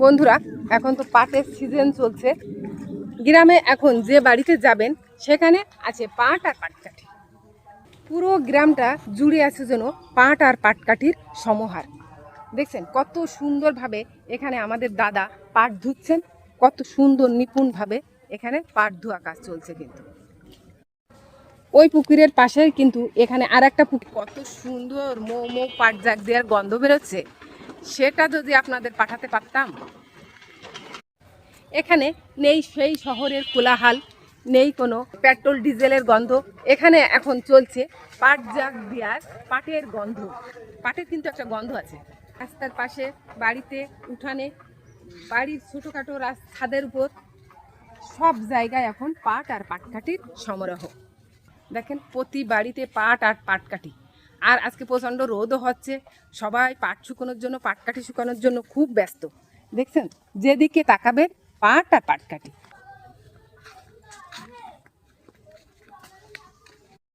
বন্ধুরা, এখন তো পাটের সিজন চলছে। গ্রামে এখন যে বাড়িতে যাবেন সেখানে আছে পাট আর পাটকাঠি। পুরো গ্রামটা জুড়ে আছে যেন পাট আর পাটকাঠির সমাহার। দেখছেন কত সুন্দরভাবে এখানে আমাদের দাদা পাট ধুচ্ছেন, কত সুন্দর নিপুণভাবে এখানে পাট ধোয়া কাজ চলছে। কিন্তু ওই পুকুরের পাশে কিন্তু এখানে আর একটা পুকুর, কত সুন্দর মৌ মৌ পাট জাগ দেওয়ার গন্ধ বেরোচ্ছে, সেটা যদি আপনাদের পাঠাতে পারতাম। এখানে নেই সেই শহরের কোলাহল, নেই কোনো পেট্রোল ডিজেলের গন্ধ। এখানে এখন চলছে পাট জাগ দেওয়ার পাটের গন্ধ। পাটের কিন্তু একটা গন্ধ আছে। রাস্তার পাশে, বাড়িতে, উঠানে, বাড়ির ছোটোখাটো ছাদের উপর সব জায়গায় এখন পাট আর পাটকাঠির সমারোহ। দেখেন প্রতি বাড়িতে পাট আর পাটকাঠি। আর আজকে প্রচণ্ড রোদও হচ্ছে, সবাই পাট শুকানোর জন্য, পাটকাঠি শুকানোর জন্য খুব ব্যস্ত। দেখছেন যেদিকে তাকাবেন পাট আর পাটকাঠি।